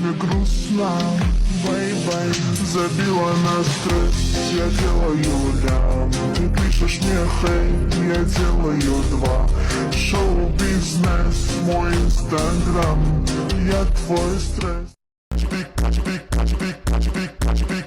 тебе грустно, бай-бай. Забила на стресс, я делаю лям. Ты пишешь мне хейт, я делаю 2. Шоу-бизнес, мой инстаграм, я твой стресс. Пик, пик, пик, пик, пик, пик, пик,